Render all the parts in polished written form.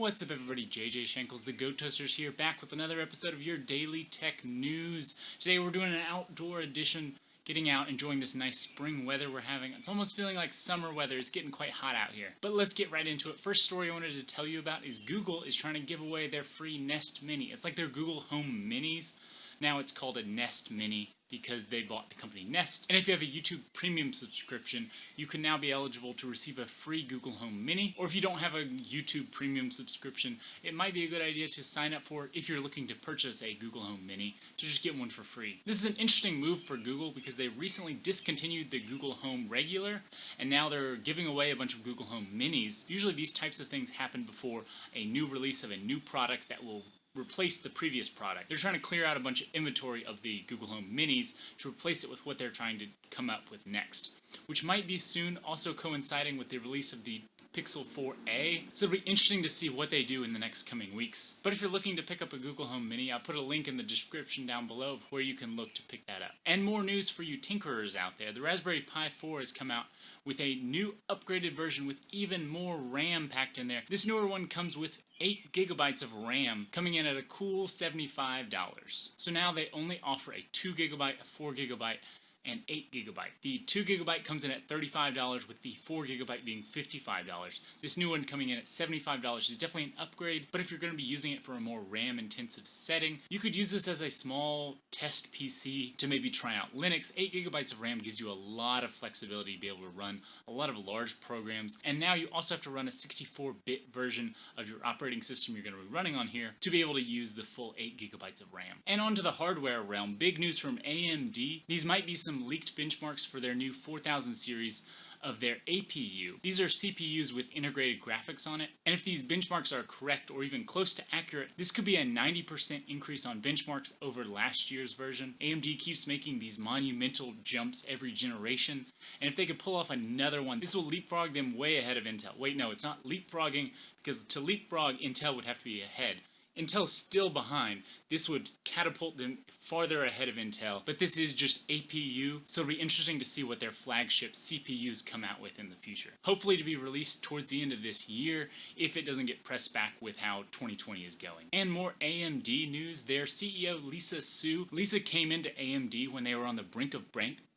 What's up everybody, JJ Shankles, the Goat Toasters here, back with another episode of your Daily Tech News. Today we're doing an outdoor edition, getting out, enjoying this nice spring weather we're having. It's almost feeling like summer weather. It's getting quite hot out here. But let's get right into it. First story I wanted to tell you about is Google is trying to give away their free Nest Mini. It's like their Google Home Minis. Now it's called a Nest Mini because they bought the company Nest. And if you have a YouTube Premium subscription, you can now be eligible to receive a free Google Home Mini. Or if you don't have a YouTube Premium subscription, it might be a good idea to sign up for it if you're looking to purchase a Google Home Mini, to just get one for free. This is an interesting move for Google because they recently discontinued the Google Home Regular, and now they're giving away a bunch of Google Home Minis. Usually these types of things happen before a new release of a new product that will replace the previous product. They're trying to clear out a bunch of inventory of the Google Home Minis to replace it with what they're trying to come up with next, which might be soon, also coinciding with the release of the Pixel 4a, so it'll be interesting to see what they do in the next coming weeks. But if you're looking to pick up a Google Home Mini, I'll put a link in the description down below of where you can look to pick that up. And more news for you tinkerers out there. The Raspberry Pi 4 has come out with a new upgraded version with even more RAM packed in there. This newer one comes with 8 gigabytes of RAM, coming in at a cool $75. So now they only offer a 2 gigabyte, a 4 gigabyte, and 8 gigabyte. The 2 gigabyte comes in at $35, with the 4 gigabyte being $55. This new one coming in at $75 is definitely an upgrade, but if you're going to be using it for a more RAM intensive setting, you could use this as a small test PC to maybe try out Linux. 8 gigabytes of RAM gives you a lot of flexibility to be able to run a lot of large programs, and now you also have to run a 64-bit version of your operating system you're going to be running on here to be able to use the full 8 gigabytes of RAM. And on to the hardware realm. Big news from AMD. These might be some leaked benchmarks for their new 4000 series of their APU. These are CPUs with integrated graphics on it, and if these benchmarks are correct or even close to accurate, this could be a 90% increase on benchmarks over last year's version. AMD keeps making these monumental jumps every generation, and if they could pull off another one, this will leapfrog them way ahead of Intel. Wait, no, it's not leapfrogging, because to leapfrog, Intel would have to be ahead. Intel's still behind. This would catapult them farther ahead of Intel, but this is just APU, so it'll be interesting to see what their flagship CPUs come out with in the future. Hopefully to be released towards the end of this year, if it doesn't get pressed back with how 2020 is going. And more AMD news. Their CEO, Lisa Su. Lisa came into AMD when they were on the brink of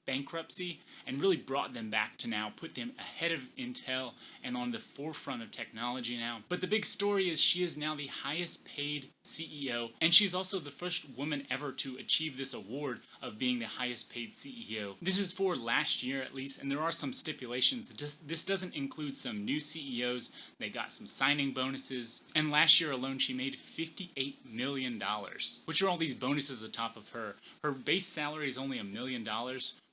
bankruptcy and really brought them back to now put them ahead of Intel and on the forefront of technology now. But the big story is she is now the highest paid CEO, and she's also the first woman ever to achieve this award of being the highest paid CEO. This is for last year at least, and there are some stipulations. This doesn't include some new CEOs. They got some signing bonuses, and last year alone she made $58 million, which are all these bonuses atop of her. Her base salary is only $1 million,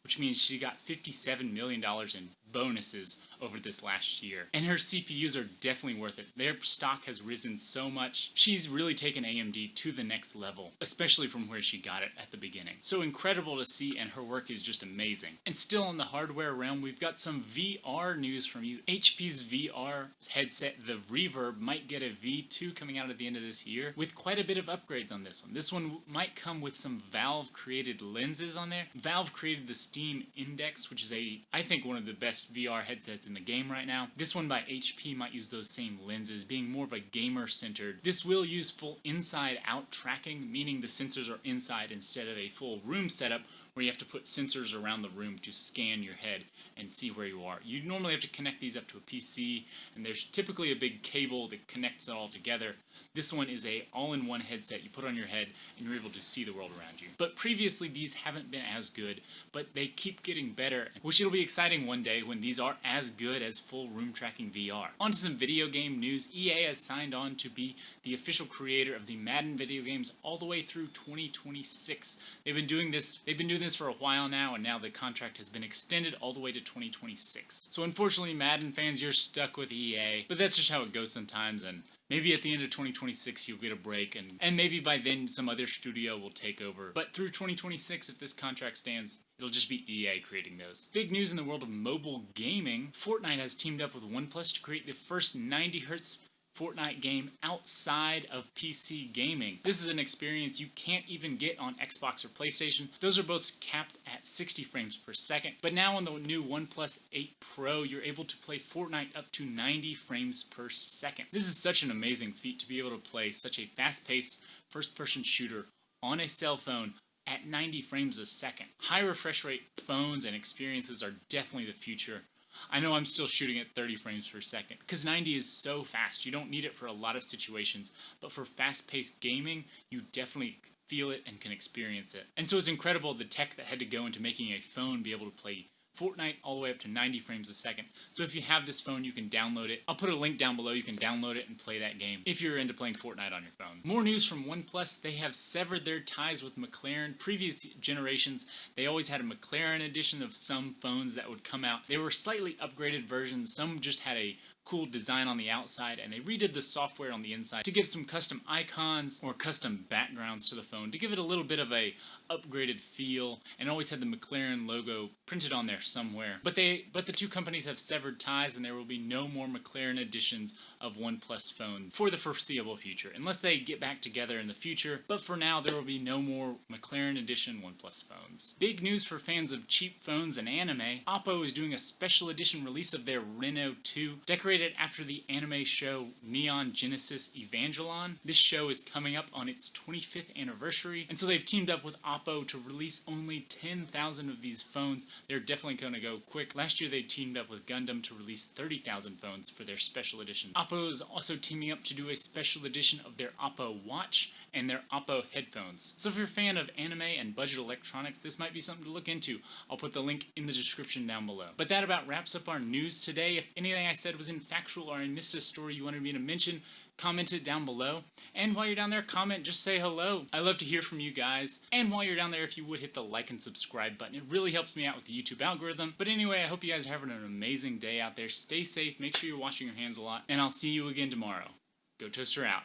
which means she got $57 million in bonuses over this last year. And her CPUs are definitely worth it. Their stock has risen so much. She's really taken AMD to the next level, especially from where she got it at the beginning. So incredible to see, and her work is just amazing. And still in the hardware realm, we've got some VR news from you. HP's VR headset, the Reverb, might get a V2 coming out at the end of this year with quite a bit of upgrades on this one. This one might come with some Valve-created lenses on there. Valve created the Steam Index, which is I think one of the best VR headsets in the game right now. This one by HP might use those same lenses, being more of a gamer-centered. This will use full inside-out tracking, meaning the sensors are inside instead of a full room setup where you have to put sensors around the room to scan your head and see where you are. You normally have to connect these up to a PC, and there's typically a big cable that connects it all together. This one is a all-in-one headset you put on your head, and you're able to see the world around you. But previously, these haven't been as good, but they keep getting better, which it'll be exciting one day when these are as good as full room tracking VR. On to some video game news. EA has signed on to be the official creator of the Madden video games all the way through 2026. They've been doing this for a while now, and now the contract has been extended all the way to 2026. So unfortunately, Madden fans, you're stuck with EA, but that's just how it goes sometimes, and maybe at the end of 2026 you'll get a break, and maybe by then some other studio will take over. But through 2026, if this contract stands, it'll just be EA creating those. Big news in the world of mobile gaming. Fortnite has teamed up with OnePlus to create the first 90Hz Fortnite game outside of PC gaming. This is an experience you can't even get on Xbox or PlayStation. Those are both capped at 60 frames per second. But now on the new OnePlus 8 Pro, you're able to play Fortnite up to 90 frames per second. This is such an amazing feat to be able to play such a fast-paced first-person shooter on a cell phone at 90 frames a second. High refresh rate phones and experiences are definitely the future. I know I'm still shooting at 30 frames per second because 90 is so fast. You don't need it for a lot of situations, but for fast-paced gaming, you definitely feel it and can experience it. And so it's incredible the tech that had to go into making a phone be able to play Fortnite all the way up to 90 frames a second. So if you have this phone, you can download it. I'll put a link down below. You can download it and play that game if you're into playing Fortnite on your phone. More news from OnePlus. They have severed their ties with McLaren. Previous generations, they always had a McLaren edition of some phones that would come out. They were slightly upgraded versions. Some just had a cool design on the outside, and they redid the software on the inside to give some custom icons or custom backgrounds to the phone to give it a little bit of a upgraded feel, and always had the McLaren logo printed on there somewhere. But the two companies have severed ties, and there will be no more McLaren editions of OnePlus phones for the foreseeable future, unless they get back together in the future. But for now, there will be no more McLaren edition OnePlus phones. Big news for fans of cheap phones and anime. Oppo is doing a special edition release of their Reno 2, decorated after the anime show Neon Genesis Evangelion. This show is coming up on its 25th anniversary, and so they've teamed up with Oppo to release only 10,000 of these phones. They're definitely going to go quick. Last year they teamed up with Gundam to release 30,000 phones for their special edition. Oppo is also teaming up to do a special edition of their Oppo Watch and their Oppo headphones. So if you're a fan of anime and budget electronics, this might be something to look into. I'll put the link in the description down below. But that about wraps up our news today. If anything I said was infactual or I missed a story you wanted me to mention, comment it down below. And while you're down there, comment, just say hello. I love to hear from you guys. And while you're down there, if you would hit the like and subscribe button, it really helps me out with the YouTube algorithm. But anyway, I hope you guys are having an amazing day out there. Stay safe, make sure you're washing your hands a lot, and I'll see you again tomorrow. Go Toaster out.